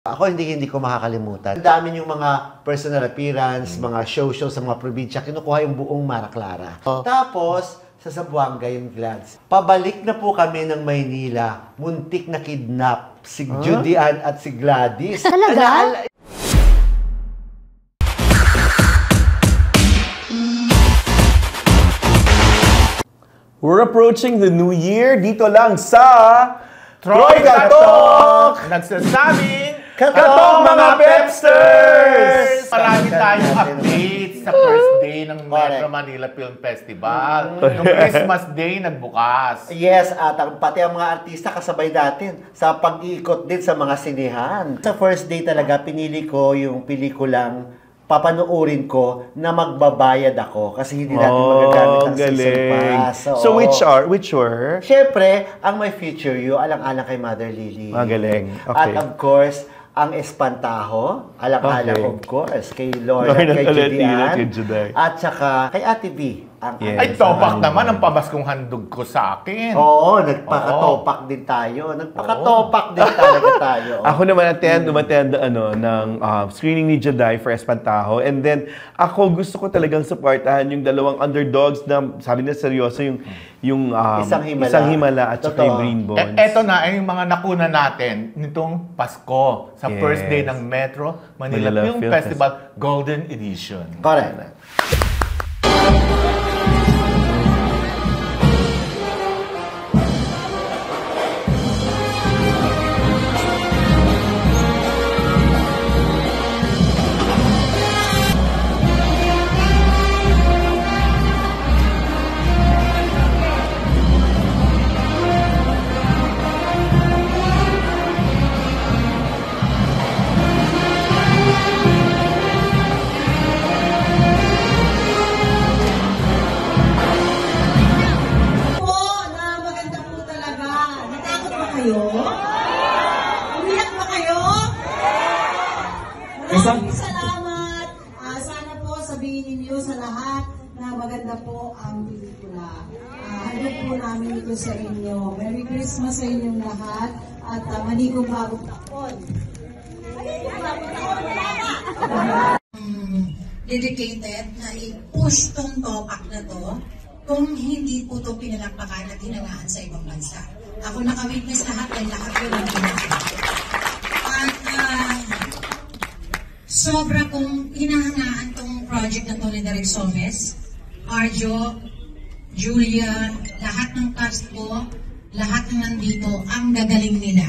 Ako hindi ko makakalimutan. Ang dami yung mga personal appearance, mga show sa mga probinsya, kinukuha yung buong Mara Clara. Tapos, sa Zamboanga yung Glads. Pabalik na po kami ng Maynila, muntik na kidnap si Judy Ann at si Gladys. Talaga? We're approaching the new year dito lang sa Troy Katok! Nagsasabing, Katok mga Pepsters! Marami tayong updates sa first day ng Metro Manila Film Festival. Yung Christmas Day nagbukas. Yes, at pati ang mga artista kasabay natin sa pag-iikot din sa mga sinehan. Sa first day talaga, pinili ko yung pelikulang papanoorin ko na magbabayad ako kasi hindi natin magagamit ang season pass. So which were? Siyempre, ang My Future You, alang-alang kay Mother Lily. Magaling. Okay. At of course, ang Espantaho, alang-alang of course, kay Lorna, kay Judy Ann, at saka kay Ate B. Ay, topak naman ang pamaskong handog ko sa akin. Oo, nagpakatopak din tayo. Nagpakatopak din talaga tayo. Ako naman umattend ng screening ni Juday for Espantaho. And then, ako gusto ko talagang supportahan yung dalawang underdogs na sabi na seryoso yung Isang Himala at saka yung Green Bones. Eto na ay yung mga nakuna natin nitong Pasko sa first day ng Metro Manila Film Festival Golden Edition. Correct. Maraming salamat. Sana po sabihin ninyo sa lahat na maganda po ang pelikula. Handog po namin ito sa inyo. Merry Christmas sa inyong lahat at maligong bagong taon. Dedicated na i-push tong topak na to kung hindi po ito pinalakpakan at hinalaan sa ibang bansa. Ako nakawitness lahat ay lahat yun ang ginagawa. At sobra kong hinahangaan tong project na to ni Derek Somes, Arjo, Julia, lahat ng cast ko, lahat ng nandito, ang gagaling nila.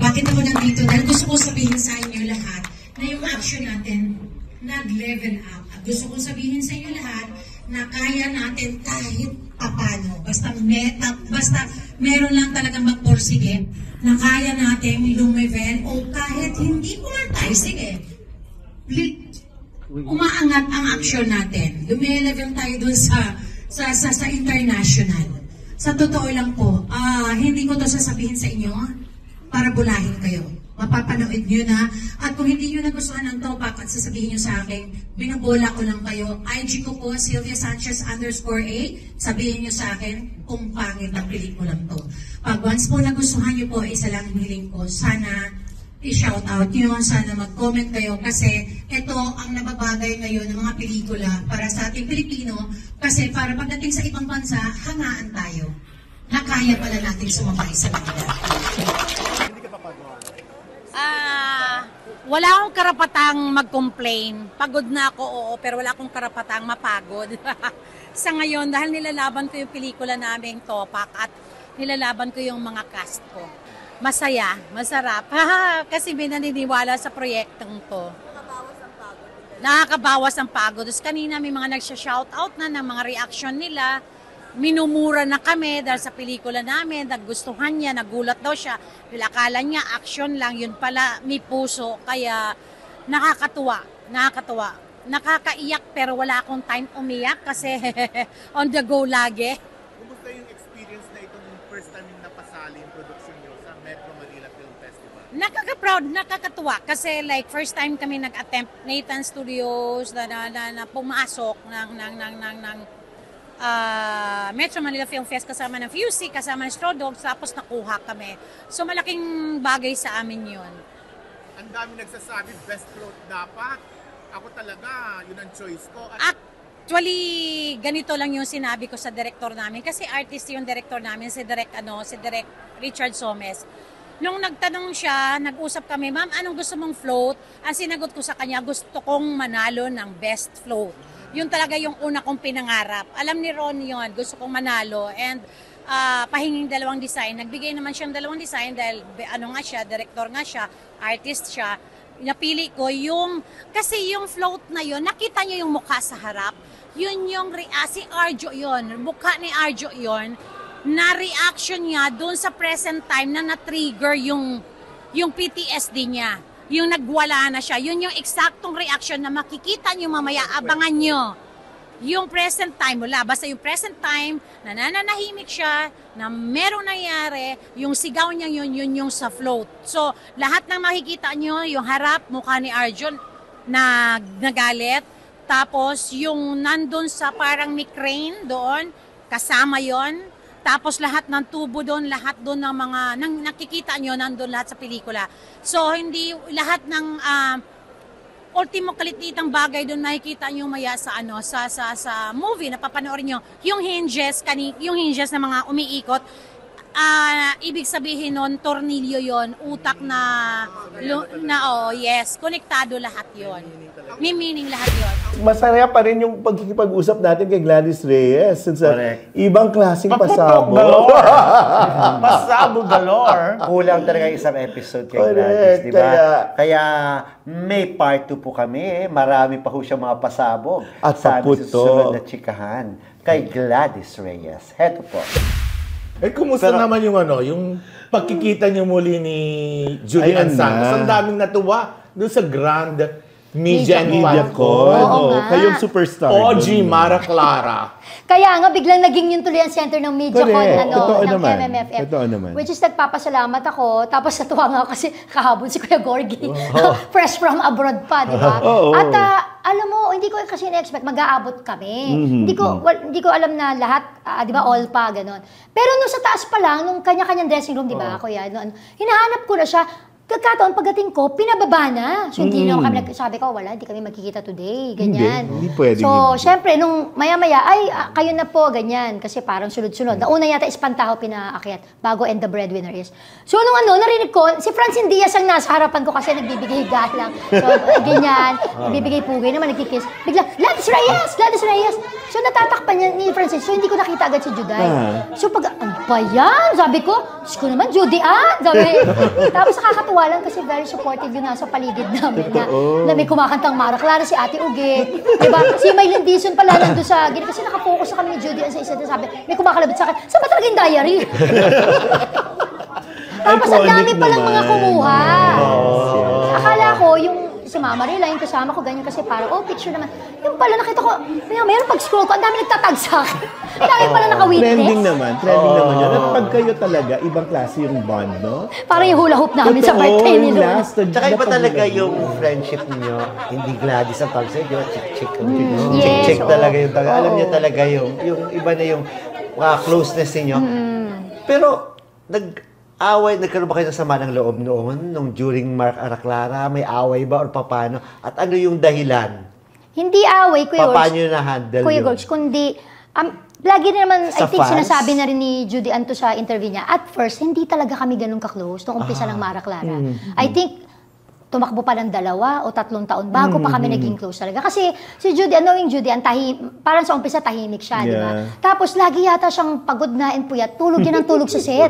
Bakit ako nandito? Dahil gusto ko sabihin sa inyo lahat na yung action natin nag-level up. At gusto ko sabihin sa inyo lahat na kaya natin kahit papano. Basta meron lang talagang magporsige na kaya natin lumevel o kahit hindi po man tayo, sige. Umaangat ang aksyon natin. Lumilevel tayo dun sa international. Sa totoo lang po, hindi ko to sasabihin sa inyo para bulahin kayo. Mapapanood nyo na. At kung hindi nyo nagustuhan ng topak at sasabihin nyo sa akin, binabola ko lang kayo. IG ko po, Sylvia Sanchez_A. Sabihin nyo sa akin kung pangit ang pelikulang to. Pag once po nagustuhan nyo po, isa lang hiling ko. Sana i-shout out nyo, sana mag-comment kayo kasi ito ang nababagay ngayon ng mga pelikula para sa ating Pilipino kasi para pagdating sa ibang bansa, hangaan tayo na kaya pala natin sumabay sa kanila. Wala akong karapatang mag-complain. Pagod na ako, oo, pero wala akong karapatang mapagod. Sa ngayon, dahil nilalaban ko yung pelikula naming Topak at nilalaban ko yung mga cast ko. Masaya, masarap. Kasi may naniniwala sa proyektong to. Nakakabawas ang pagod. Tapos kanina may mga nagsha-shoutout na ng mga reaction nila. Minumura na kami dahil sa pelikula namin. Nagustuhan niya, nagulat daw siya. Akala niya action lang, yun pala may puso. Kaya nakakatuwa. Nakakaiyak pero wala akong time umiyak kasi on the go lagi. Kumusta yung experience na itong first time yung napasali yung production nyo sa Metro Manila Film Festival? Nakaka-proud, nakakatuwa kasi like first time kami nag-attempt Nathan Studios na pumasok ng Metro Manila Film Fest kasama ng FUSI, kasama ng Straw Dogs, tapos nakuha kami. So malaking bagay sa amin yun. ang dami nagsasabi, best float dapat. Ako talaga, yun ang choice ko. Actually, ganito lang yung sinabi ko sa director namin. Kasi artist yung director namin, si Direk Richard Somes. Nung nagtanong siya, nag-usap kami, ma'am, anong gusto mong float? Ang sinagot ko sa kanya, gusto kong manalo ng best float. Yun talaga yung una kong pinangarap. Alam ni Ron yun, gusto kong manalo. And pahinging dalawang design. Nagbigay naman siyang dalawang design dahil ano nga siya, director nga siya, artist siya. Napili ko yung, kasi yung float na yun, nakita niyo yung mukha sa harap. Yun yung, si Arjo yun, mukha ni Arjo yun, na reaction niya doon sa present time na na-trigger yung PTSD niya. Yung nagwala na siya. Yun yung eksaktong reaction na makikita niyo mamaya, abangan niyo. Yung present time, wala. Basta yung present time, nananahimik siya, na merong nangyari, yung sigaw niya yun yung sa float. So, lahat ng makikita nyo, yung harap, mukha ni Arjun na nagalit. Tapos, yung nandun sa parang may crane doon, kasama yon. Tapos, lahat ng tubo doon, lahat doon ng mga, nakikita nyo, nandun lahat sa pelikula. So, hindi lahat ng ultimo kalititang bagay doon makikita niyo maya sa sa movie na papanoorin niyo, yung hinges na mga umiikot, ibig sabihin nun tornilyo yon, utak yes, konektado lahat yon. May meaning lahat yon. Masaya pa rin yung pagkikipag-usap natin kay Gladys Reyes. Ibang klaseng pasabog. Pasabog galore. Kulang talaga isang episode kay Gladys, di ba? Kaya may part 2 po kami. Marami pa ho siya mga pasabog. At sa paputo. susunod na chikahan kay Gladys Reyes. Heto po. Kumusta naman yung pagkikita niyo muli ni Julian Santos? Ang daming natuwa doon sa Grand Media Con. Kayong superstar. OG Mara Clara. Kaya nga, biglang naging yun tuloy ang center ng MediaCon ng MMFF. Totoo naman. Which is nagpapasalamat ako. Tapos natuwa nga kasi kahabol si Kuya Gorgie. Fresh from abroad pa, di ba? At alam mo, hindi ko kasi na-expect, mag-aabot kami. Hindi ko alam na lahat, di ba, all pa, gano'n. Pero nung sa taas pa lang, nung kanya-kanyang dressing room, di ba, Kuya, hinahanap ko na siya. Pagkataon, pagdating ko, pinababa na. So, hindi na kami sabi ko, wala, hindi kami magkikita today. Ganyan. Hindi pwede. So, syempre, nung maya-maya, kayo na po, ganyan. Kasi parang sunod-sunod. Nauna yata Espantaho pinaakyat, bago And the Breadwinner is. So, nung narinig ko, si Francine Diaz ang nasa harapan ko kasi nagbibigay galang. So, ganyan. Nagbibigay pugay naman, nagkikiss. Bigla, Gladys Reyes! Gladys Reyes! So, natatakpan niya ni Francine. So, hindi ko nakita agad si Juday. So, ano ba yan? Sabi ko, Diyos ko naman, Judy, Sabi, tapos nakakatuwa lang kasi very supportive yung nasa paligid namin na may kumakantang Mara Clara, si Ate Uge, diba? Si Maylin Dizon pala nandun sa gilid kasi nakapokus na kami ni Judy sa isa na sabi, may kumakalabit sa akin, saan ba talaga yung diary? Tapos ang dami palang mga kumuha. Akala ko, yung si Mama Rila, yung kasama ko, ganyan kasi parang, picture naman. Yung pala nakita ko, mayroon pag-scroll ko, ang dami nagtatag sa akin. Ang dami pala naka-witness. Trending naman yun. At pag kayo talaga, ibang klase yung bond, no? Parang yung hula hoop namin sa birthday ni Luna. Tsaka iba talaga yung friendship niyo. Hindi Gladys ang tawag sa inyo, chick-chick. Chick-chick talaga yung tawag. Alam niyo talaga yung iba na yung closeness niyo. Pero, nagkaroon ba kayo ng sama ng loob noon? Nung during Mark Araclara, may away ba or paano? At ano yung dahilan? Hindi away, Kuya Gorge. Paano nyo na-handle Kuya yun? Gorge, kundi, lagi naman, Sa I think, fans? sinasabi na rin ni Judy Anto sa interview niya, at first, hindi talaga kami ganun ka-close nung umpisa ng Mara Clara. I think, tumakbo pa ng 2 o 3 taon bago pa kami naging close talaga. Kasi si Judy, knowing Judy, parang sa umpisa tahimik siya, di ba? Tapos lagi yata siyang pagod na and puyat, tulog yan ang tulog sa set.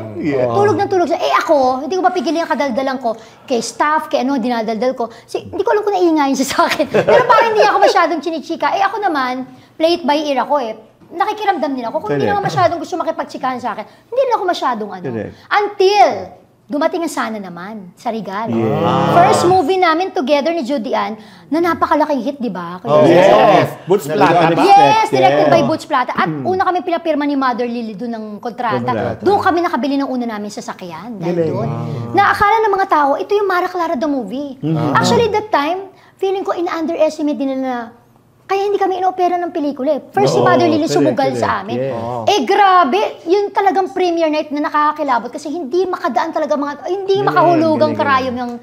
Tulog ng tulog sa ako, hindi ko mapigil yung kadaldalan ko kay staff, kay dinadaldal ko. Hindi ko alam kung naiingayin siya sa akin. Pero parang hindi ako masyadong chinichika. Ako naman, play it by ear ako nakikiramdam din ako. Kung hindi naman masyadong gusto makipagtsikahan sa akin, hindi na ako masyadong Until dumating ang Sana Naman sa Regal. First movie namin together ni Judy Ann na napakalaking hit, di ba? Boots Plata ba? Yes, directed by Boots Plata. At una kami pinapirma ni Mother Lily doon ng kontrata. Doon kami nakabili ng una namin sasakyan. Dahil doon. Na akala ng mga tao, ito yung Mara Clara the movie. Actually, that time, feeling ko ina-underestimate din na Kaya hindi kami inopera ng pelikula eh. First, si Mother Lily sumugal sa amin. Yes. Eh grabe, yun talagang premiere night na nakakakilabot kasi hindi makadaan talaga hindi makahulugang karayom yung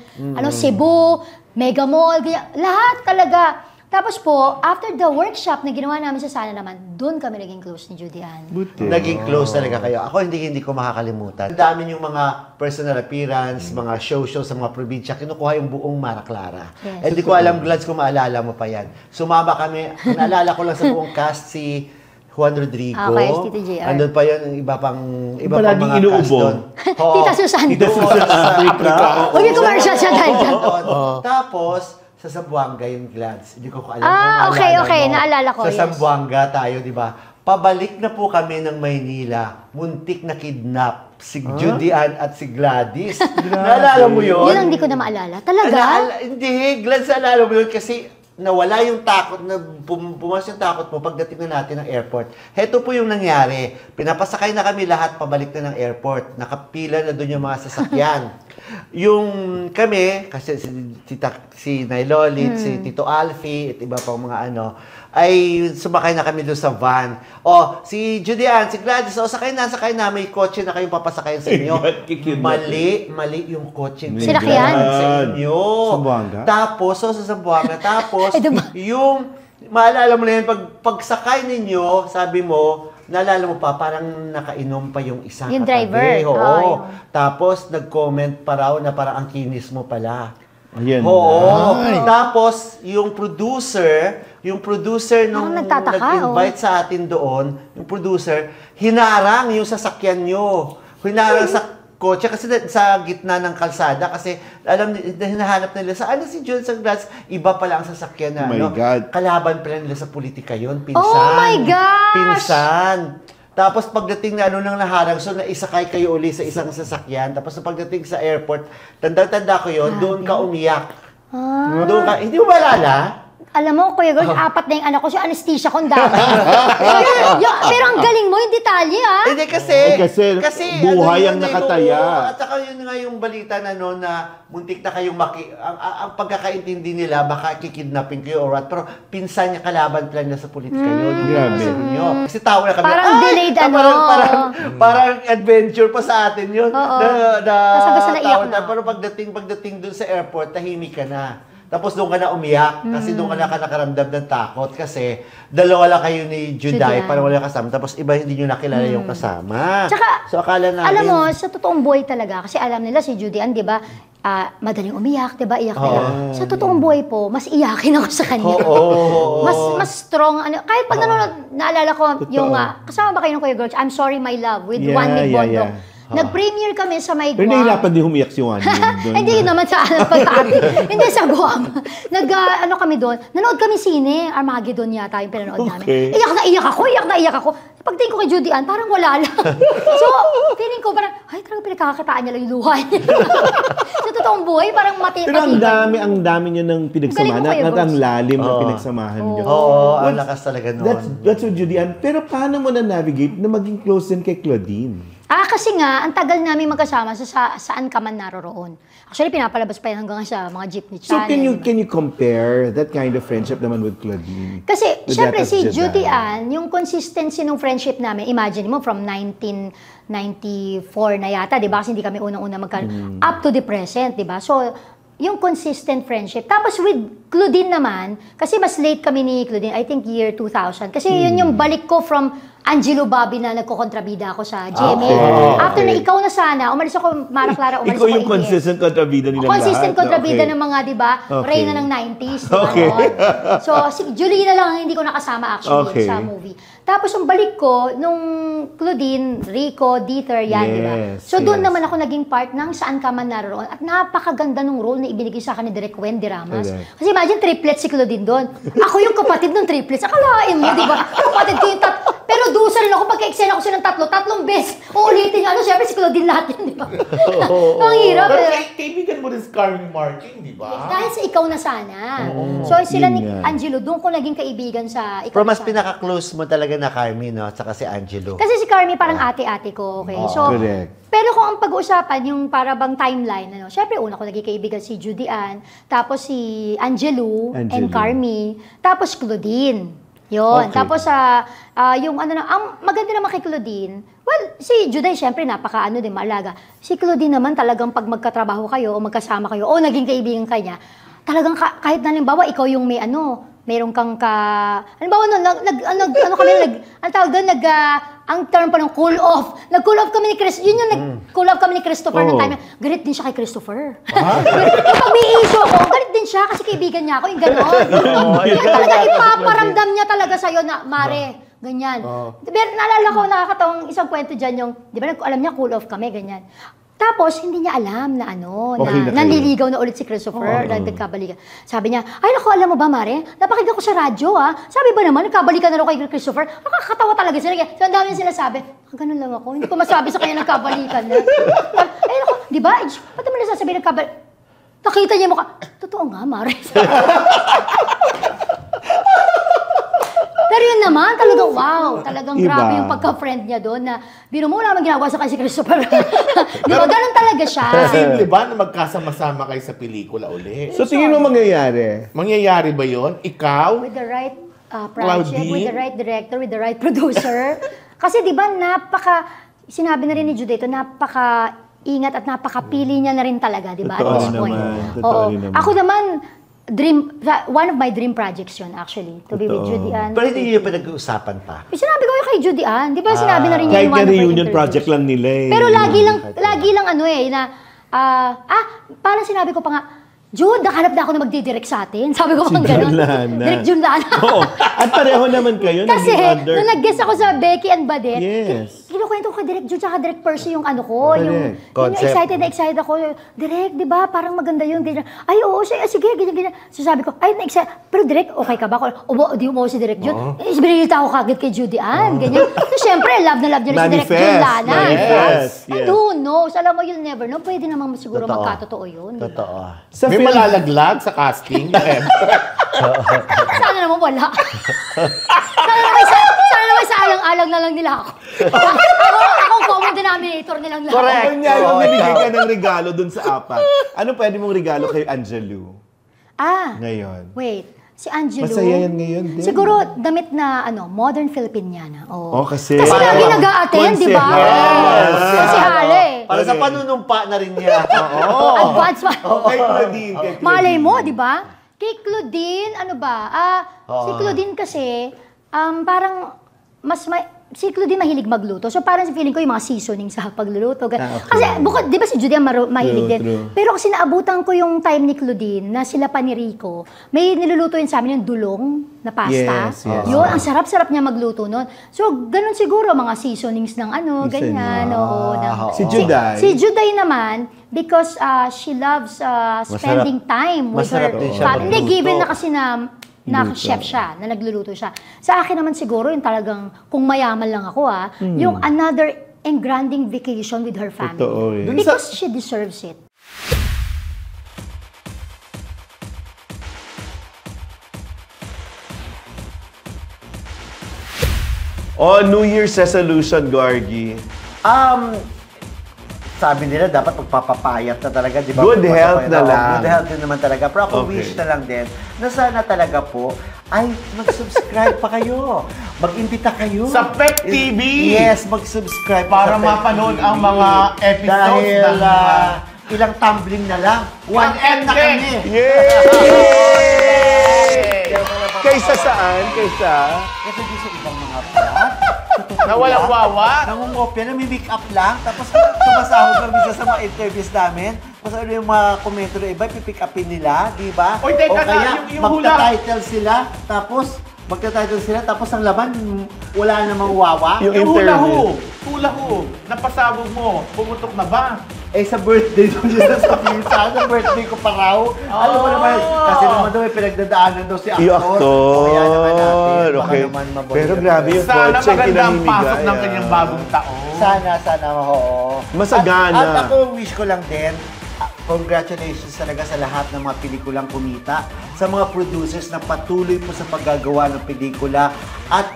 Cebu, Mega Mall, lahat talaga. Tapos po, after the workshop na ginawa namin sa Sana naman, doon kami naging close ni Judy Ann. Naging close talaga kayo. Ako hindi ko makakalimutan. Ang dami yung mga personal appearance, mga show sa mga probinsya, kinukuha yung buong Mara Clara. Yes. Hindi ko alam, Glads, kung maalala mo pa yan. Sumama kami, naalala ko lang sa buong cast si Juan Rodrigo. Okay, si Tito JR. Andun pa yun, iba pang Palaging mga cast inuubo. doon. Oo. Tita Susan. Tita Susan sa Africa. Huwag yung commercial siya dahil dyan. Tapos, sa Zamboanga yung Glads. Hindi ko alam kung okay, maalala okay. mo. Naalala ko, Sa yes. Zamboanga tayo, di ba? Pabalik na po kami ng Maynila. Muntik na kidnap si Judy Ann at si Gladys. Naalala mo yun? Yun ang hindi ko na maalala. Talaga? Hindi, Glads, naalala mo yun kasi nawala yung takot, na pumas yung takot mo pagdating na natin ng airport. Heto po yung nangyari. Pinapasakay na kami lahat pabalik na ng airport. Nakapila na doon yung mga sasakyan. Yung kami, kasi si Nailolit, si Tito Alfie, at iba pang mga ay sumakay na kami doon sa van. Si Judy Ann, si Gladys, sakay na, may kotse na kayong papasakayin sa inyo. Mali yung kotse. Sinakyan? Sa inyo. Zamboanga? Tapos, sa Zamboanga, tapos, Ay, diba? yung, maalala mo na yun, pagsakay ninyo, sabi mo, naalala mo pa, parang nakainom pa yung isang Yung katabi. driver. Oo. Yun. Tapos, nag-comment pa raw na parang ang kinis mo pala. Ayan. Oo. Tapos, yung producer nung nagtataka, nag-invite sa atin doon, yung producer, hinarang yung sasakyan nyo. Hinarang sa kotse kasi sa gitna ng kalsada kasi hinahanap nila si John Saglas, iba pala ang sasakyan na Oh my God. kalaban pala nila sa politika yun, pinsan. Oh my gosh! Pinsan. Tapos pagdating na nang naharang, so naisakay kayo uli sa isang sasakyan. Tapos pagdating sa airport, tanda ko yun, doon ka umiyak. Doon ka, hindi mo maalala? Alam mo, Kuya George, 4 na yung anak ko, si anesthesia kong dami. Pero ang galing mo, yung detalye, Hindi kasi buhay ang yun, nakataya. At saka yun nga yung balita na na muntik na kayong ang pagkakaintindi nila, baka kikidnapping kayo or what. Pero pinsan niya, kalaban pala niya sa politika yun. Grabe. Kasi tawa na kami. Parang delayed Parang adventure pa sa atin yun. Oo. Tapos naiyak na. pero pagdating dun sa airport, tahimik ka na. Tapos doon ka na umiyak kasi doon ka na nakaramdam ng takot kasi dalawa lang kayo ni Juday, parang wala kasama. Tapos iba hindi nyo nakilala yung kasama. Tsaka, so akala namin... alam mo, sa totoong buhay talaga, kasi alam nila si Judy Ann, di ba, madaling umiyak, di ba, iyak nila. Sa totoong buhay po, mas iyakin ako sa kanya. Mas strong, kahit pag naalala ko, yung, kasama ba kayo ng Kuya George, I'm Sorry My Love, with Juan Mig Bondok. Nag-premiere kami sa may Guam. Pero nahihirapan din humiyak si Juan. Hindi naman sa pag-arte. Hindi sa Guam. Kami doon. Nanood kami sine. Armageddon yata yung pinanood namin. Iyak na iyak ako. Pagtingin ko kay Judy Ann, parang wala lang. So, feeling ko parang, talagang pinagkakakitaan niya lang yung luha niya. Sa totoong buhay, parang Pero ang dami niyo ng pinagsamahan at ang lalim ng pinagsamahan niyo. ang lakas talaga noon. That's with Judy Ann. Pero paano mo na-navigate na maging close din kay Claudine? Kasi nga, ang tagal namin magkasama saan ka man naroroon. Actually, pinapalabas pa yan hanggang sa mga jeepney channel. So, can you compare that kind of friendship naman with Claudine? Kasi, With syempre, that of si Judy Judy Ann. Ann, yung consistency ng friendship namin, imagine mo, from 1994 na yata, di ba? Kasi hindi kami unang-una up to the present, di ba? So, yung consistent friendship. Tapos with Claudine naman, kasi mas late kami ni Claudine, I think year 2000. Kasi yun yung balik ko from Angelo Bobby na nagkokontrabida ako sa GMA. After na ikaw na sana, umalis ako, Mara Clara, umalis Ikaw ako yung consistent kontrabida nilang lahat. Consistent kontrabida ng mga, di ba, Reyna ng 90s. Diba, so, si Julie na lang ang hindi ko nakasama actually sa movie. Tapos, yung balik ko, nung Claudine, Rico, Dieter, yan, di ba? So, doon naman ako naging part ng Saan Ka Man Naroroon. At napakaganda ng role na ibinigay sa akin ni Direk Wendy Ramos. Kasi imagine, triplets si Claudine doon. Ako yung kapatid ng triplets. Akalain mo, di ba? Kapatid ko yung Pero dusa rin ako pagka-eksena ko silang tatlong beses. Uulitin nga, syempre si Claudine lahat yun, di ba? Ang hirap. Pero kaibigan mo rin si Carmen Martin, di ba? Dahil sa ikaw na sana. So sila ni Angelo, doon ko naging kaibigan sa ikaw Pero mas na sana. pinaka-close mo talaga na Carmi, no? At saka si Angelo. Kasi si Carmi parang ate-ate ko, okay? So, correct. pero kung ang pag-uusapan, yung para bang timeline, syempre una ko naging kaibigan si Judy Ann, tapos si Angelo and Carmi, tapos Claudine. Yun. Okay. Tapos, yung ang maganda naman kay Claudine, well, si Juday, syempre, din, maalaga. Si Claudine naman, talagang pag magkatrabaho kayo, o magkasama kayo, o naging kaibigan kanya, talagang kahit na halimbawa, ikaw yung may meron kang halimbawa ang term pa ng cool off. Nag-cool off kami ni Chris. Yun yung nag-cool off kami ni Christopher ng time. Galit din siya kay Christopher. Kapag may issue ako, galit din siya kasi kaibigan niya ako, yung gano'n. Kaya talaga ipaparamdam niya talaga sa'yo na, Mare, ganyan. Pero naalala ko, nakakatawang isang kwento dyan yung, di ba, alam niya, cool off kami, ganyan. Tapos, hindi niya alam na nanliligaw na ulit si Christopher, nagkabalikan. Sabi niya, ay naku, alam mo ba, Mare? Napakinggan ko sa radyo, Sabi ba naman, nagkabalikan na raw kay Christopher? Nakakatawa talaga sila. So, ang dami niya sinasabi, ganun lang ako. Hindi ko masabi sa kanya nagkabalikan na. Ay naku, di ba? Ba't naman nasasabi nagkabalikan? Nakita niya mo totoo nga, Mare. Pero yun naman, talagang wow. Talagang grabe yung pagka-friend niya doon na biro mo naman ginagawa sa kanya si Christopher. Di ba? Ganun talaga siya. Posible ba na magkasama-sama kayo sa pelikula uli? So tingin mo mangyayari? Mangyayari ba yon? Ikaw? With the right project, Claudine? with the right director, with the right producer. Kasi di ba, sinabi na rin ni Judeto, napaka-ingat at napaka-pili niya na rin talaga, di ba? At this point. Totoo naman. Ako naman, one of my dream projects yun actually, to be with Judy Ann. Pero hindi nyo pa nag-uusapan pa. Sinabi ko yung kay Judy Ann, di ba sinabi na rin niya Kahit yung one na of her reunion interviews. project lang nila eh. Pero lagi lang parang sinabi ko pa nga, Jude, nakahanap na ako na magdidirect sa atin. Sabi ko pang gano'n. Direct Junlana. Oo. At pareho naman kayo. Kasi, nung nag-guest ako sa Becky and Badet, Yes. kinukwento ko kay Direct Jude tsaka Direct Percy yung ko, yung Concept. excited ako. Direct, di ba? Parang maganda yun. Ganyan. Ay, oo, sige, ganyan. So sabi ko, ay, na-excited. Pero Direct, okay ka ba? Di mo si Direct Jude. Binilita ako kagad kay Judy Ann. Ganyan. So, syempre, love na love niya si Direct Junlana. Yes. And who knows? Alam mo, you'll never know. Pwede naman siguro magkatotoo yun. Totoo. May malalaglag sa casting? Sana naman wala. Sana naman sa alang-alang na lang nila ako. Ako common denominator nilang lahat. Correct. Kung niya yung nabigyan ka ng regalo dun sa apat, ano pwede mong regalo kay Angelo ngayon? Wait. Si Angelo. Masaya yan ngayon din. Siguro damit na modern Filipiniana. Kasi lagi nag-a-attend, di ba? Yes. Kasi Hale. Para sa panunumpa na rin niya. Advance pa. Kay Claudine. Malay mo, di ba? Kay Claudine, si Claudine kasi, parang si Claudine mahilig magluto. So parang feeling ko yung mga seasoning sa pagluluto. Kasi bukod, di ba si Judy mahilig din. Pero kasi naabutan ko yung time ni Claudine na sila pa ni Rico, may niluluto yun sa amin yung dulong na pasta. Yes. Yun, ang sarap-sarap niya magluto nun. So ganun siguro, mga seasonings ng ganyan. Si Juday? Si Juday naman, because she loves spending time with her Masarap din siya family. Hindi, magluto. given na kasi na chef siya, na nagluluto siya. Sa akin naman siguro, yung talagang, kung mayaman lang ako yung another engranding vacation with her family. Totoo eh. Because she deserves it. New Year's resolution, Gorgie. Sabi nila, dapat magpapapayat na talaga, di ba? Good health na lang. Good health din naman talaga. Pero ako Okay. wish na lang din na sana talaga po ay mag-subscribe pa kayo. Mag-imbita kayo. Sa Pep TV! Yes, mag-subscribe Para sa Pep mapanood TV. ang mga episodes Dahil ng ilang tumbling na lang. 1M na kami. Yay! Kaysa saan? Kaysa? Kasi di sa ibang mga vlog. Na walang wawa. Nangungopia, nami-make up lang. Tapos tumasahod lang minsan sa mga interviews namin. Tapos ano yung mga komento na iba, pipick upin nila, di ba? Oy, teka O na, kaya yung hula. magta-title sila, tapos ang laban, wala namang wawa. Yung Yung hula interview. ho, napasabog mo, pumutok na ba? sa birthday doon siya sasabihin sana, birthday ko pa raw. Alam mo naman, kasi naman daw may pinagdadaanan daw si aktor. Yung aktor. Kaya naman natin, baka Okay. naman maboy. Pero grabe yung Sana kotse, maganda ang kinamimigay, pasok ng kanyang bagong taon. Sana, oo. Masagana. At ako, wish ko lang din, congratulations talaga sa lahat ng mga pelikulang kumita, sa mga producers na patuloy po sa paggagawa ng pelikula at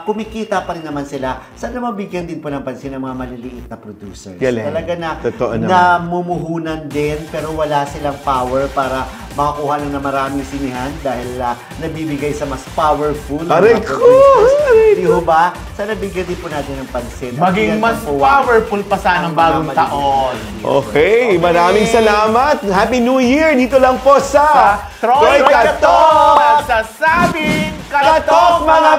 kumikita pa rin naman sila. Sana mabigyan din po ng pansin ng mga maliliit na producers. Galing. Talaga na Totoo naman. namumuhunan din pero wala silang power para makakuha ng maraming sinihan dahil nabibigay sa mas powerful na Aray mga ko! producers. Di ho ba? Sana bigyan din po natin ng pansin. At Maging bigyan mas ng puwang powerful pa sana ang ang mga bagong maliliit. taon. Okay, maraming salamat. Happy New Year! Dito lang po sa Troy Katok! Nagsasabing Katok mga